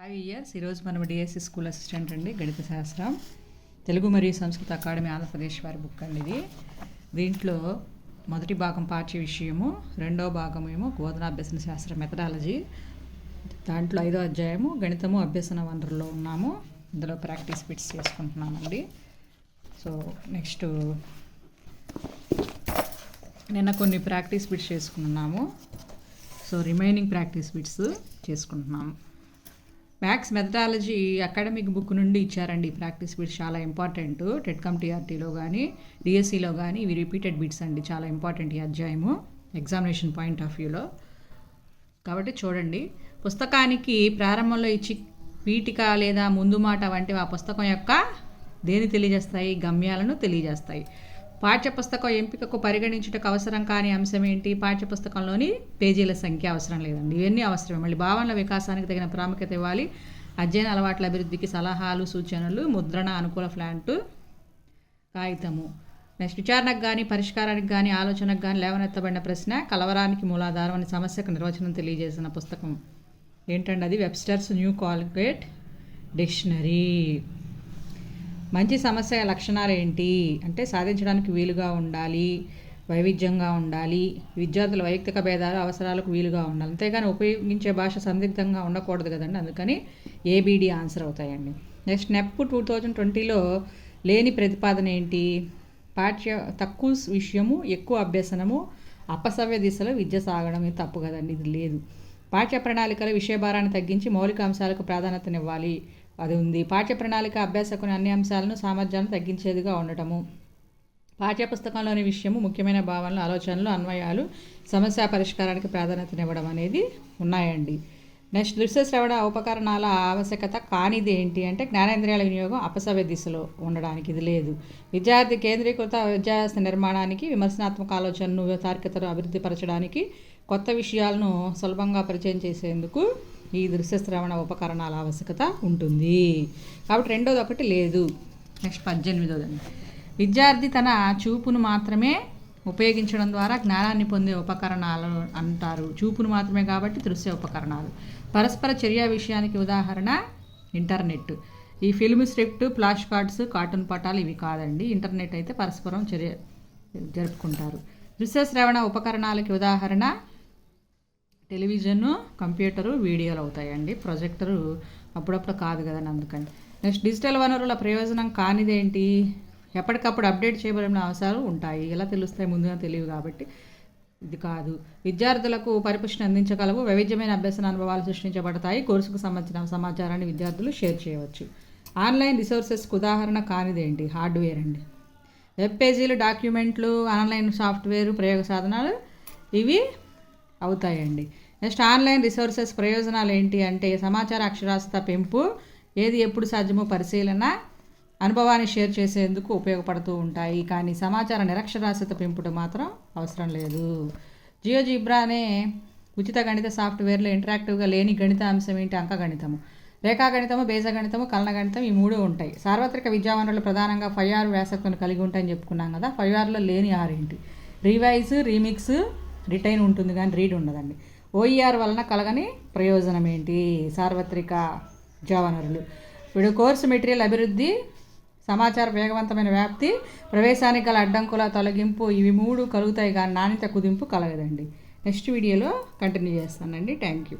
Years ఈరోజు మనం DSC school assistant అండి గణిత శాస్త్రం తెలుగు మరియు సంస్కృత అకాడమీ ఆంధ్రప్రదేశ్ వారి బుక్ అండి ఇది. దీంట్లో మొదటి భాగం పాఠ్య విషయము, రెండో భాగం ఏమో బోధనాభ్యసన శాస్త్ర మెథడాలజీ. దాంట్లో 5వ అధ్యాయము గణితము అభ్యసన వనరుల్లో ఉన్నాము. ఇందులో ప్రాక్టీస్ బిట్స్ చేసుకుంటున్నామండి. సో నెక్స్ట్ నిన్న కొన్ని ప్రాక్టీస్ బిట్స్ చేసుకున్నాము. సో రిమైనింగ్ ప్రాక్టీస్ బిట్స్ చేసుకుంటున్నాము. మ్యాథ్స్ మెథడాలజీ అకాడమిక్ బుక్ నుండి ఇచ్చారండి. ఈ ప్రాక్టీస్ బిట్స్ చాలా ఇంపార్టెంట్. టెట్కమ్ టీఆర్టీలో కానీ డిఎస్సిలో కానీ ఇవి రిపీటెడ్ బిట్స్ అండి. చాలా ఇంపార్టెంట్ ఈ అధ్యాయము ఎగ్జామినేషన్ పాయింట్ ఆఫ్ వ్యూలో. కాబట్టి చూడండి, పుస్తకానికి ప్రారంభంలో ఇచ్చి పీఠిక లేదా ముందు మాట వంటివి ఆ పుస్తకం యొక్క దేని తెలియజేస్తాయి? గమ్యాలను తెలియజేస్తాయి. పాఠ్యపుస్తకం ఎంపికకు పరిగణించుటకు అవసరం కాని అంశం ఏంటి? పాఠ్యపుస్తకంలోని పేజీల సంఖ్య అవసరం లేదండి. ఇవన్నీ అవసరమే. మళ్ళీ భావనల వికాసానికి తగిన ప్రాముఖ్యత ఇవ్వాలి. అధ్యయన అలవాట్ల అభివృద్ధికి సలహాలు, సూచనలు, ముద్రణ అనుకూల ఫ్లాంటు కాగితము. నెక్స్ట్ విచారణకు కానీ పరిష్కారానికి కానీ ఆలోచనకు కానీ లేవనెత్తబడిన ప్రశ్న కలవరానికి మూలాధారం అనే సమస్యకు నిర్వచనం తెలియజేసిన పుస్తకం ఏంటండి? అది వెబ్స్టర్స్ న్యూ కాల్గేట్ డిక్షనరీ. మంచి సమస్య లక్షణాలు ఏంటి అంటే సాధించడానికి వీలుగా ఉండాలి, వైవిధ్యంగా ఉండాలి, విద్యార్థుల వైయక్తిక భేదాలు అవసరాలకు వీలుగా ఉండాలి. అంతేగాని ఉపయోగించే భాష సందిగ్ధంగా ఉండకూడదు కదండి. అందుకని ఏబిడి ఆన్సర్ అవుతాయండి. నెక్స్ట్ నెప్ 2020లో లేని ప్రతిపాదన ఏంటి? తక్కువ విషయము ఎక్కువ అభ్యసనము, అపసవ్య దిశలో విద్య సాగడం. ఇది తప్పు కదండి, ఇది లేదు. పాఠ్య ప్రణాళికలో విషయభారాన్ని తగ్గించి మౌలిక అంశాలకు ప్రాధాన్యతనివ్వాలి, అది ఉంది. పాఠ్య ప్రణాళిక అభ్యాసకుని అన్ని అంశాలను సామర్థ్యాలను తగ్గించేదిగా ఉండటము. పాఠ్యపుస్తకంలోని విషయము ముఖ్యమైన భావనలు, ఆలోచనలు, అన్వయాలు, సమస్య పరిష్కారానికి ప్రాధాన్యతనివ్వడం అనేది ఉన్నాయండి. నెక్స్ట్ దృశ్య శ్రవణ ఉపకరణాల ఆవశ్యకత కానిది ఏంటి అంటే జ్ఞానేంద్రియాల వినియోగం అపసవ్య దిశలో ఉండడానికి, ఇది లేదు. విద్యార్థి కేంద్రీకృత విద్యావ్యవస్థ నిర్మాణానికి, విమర్శనాత్మక ఆలోచనను, తార్కికతను అభివృద్ధి పరచడానికి, కొత్త విషయాలను సులభంగా పరిచయం చేసేందుకు ఈ దృశ్య శ్రవణ ఉపకరణాల ఆవశ్యకత ఉంటుంది. కాబట్టి రెండోది ఒకటి లేదు. నెక్స్ట్ 18వ విద్యార్థి తన చూపును మాత్రమే ఉపయోగించడం ద్వారా జ్ఞానాన్ని పొందే ఉపకరణాలు అంటారు. చూపును మాత్రమే కాబట్టి దృశ్య ఉపకరణాలు. పరస్పర చర్య విషయానికి ఉదాహరణ ఇంటర్నెట్. ఈ film script, flash cards, cartoon పటాలు ఇవి కాదండి. ఇంటర్నెట్ అయితే పరస్పరం చర్య జరుపుకుంటారు. దృశ్య శ్రవణ ఉపకరణాలకి ఉదాహరణ టెలివిజను, కంప్యూటరు, వీడియోలు అవుతాయండి. ప్రొజెక్టరు అప్పుడప్పుడు కాదు కదండి, అందుకని. నెక్స్ట్ డిజిటల్ వనరుల ప్రయోజనం కానిదేంటి? ఎప్పటికప్పుడు అప్డేట్ చేయబడిన అవసరాలు ఉంటాయి. ఎలా తెలుస్తాయి? ముందుగా తెలియదు కాబట్టి ఇది కాదు. విద్యార్థులకు పరిపుష్టిని అందించగలవు. వైవిధ్యమైన అభ్యసన అనుభవాలు సృష్టించబడతాయి. కోర్సుకు సంబంధించిన సమాచారాన్ని విద్యార్థులు షేర్ చేయవచ్చు. ఆన్లైన్ రిసోర్సెస్కి ఉదాహరణ కానిదేంటి? హార్డ్వేర్ అండి. వెబ్ పేజీలు, డాక్యుమెంట్లు, ఆన్లైన్ సాఫ్ట్వేర్, ప్రయోగ సాధనాలు ఇవి అవుతాయండి. నెక్స్ట్ ఆన్లైన్ రిసోర్సెస్ ప్రయోజనాలు ఏంటి అంటే సమాచార అక్షరాస్యత పెంపు, ఏది ఎప్పుడు సాధ్యమో పరిశీలన, అనుభవాన్ని షేర్ చేసేందుకు ఉపయోగపడుతూ ఉంటాయి. కానీ సమాచార నిరక్షరాస్యత పెంపుట మాత్రం అవసరం లేదు. జియోజిబ్రా అనే ఉచిత గణిత సాఫ్ట్వేర్లో ఇంటరాక్టివ్గా లేని గణిత అంశం ఏంటి? అంకగణితము. రేఖాగణితము, బీజగణితము, కలనగణితం ఈ 3 ఉంటాయి. సార్వత్రిక విద్యావనరులు ప్రధానంగా 5R వ్యాసక్తులను కలిగి ఉంటాయని చెప్పుకున్నాం కదా. 5Rలో లేని R ఏంటి? రివైజ్, రీమిక్స్, రిటైన్ ఉంటుంది కానీ రీడ్ ఉండదండి. ఓఈఆర్ వలన కలగని ప్రయోజనం ఏంటి? సార్వత్రిక విద్యావనరులు. ఇప్పుడు కోర్సు మెటీరియల్ అభివృద్ధి, సమాచార వేగవంతమైన వ్యాప్తి, ప్రవేశానికి గల అడ్డంకుల తొలగింపు, ఇవి 3 కలుగుతాయి కానీ నాణ్యత కుదింపు కలగదండి. నెక్స్ట్ వీడియోలో కంటిన్యూ చేస్తానండి. Thank you.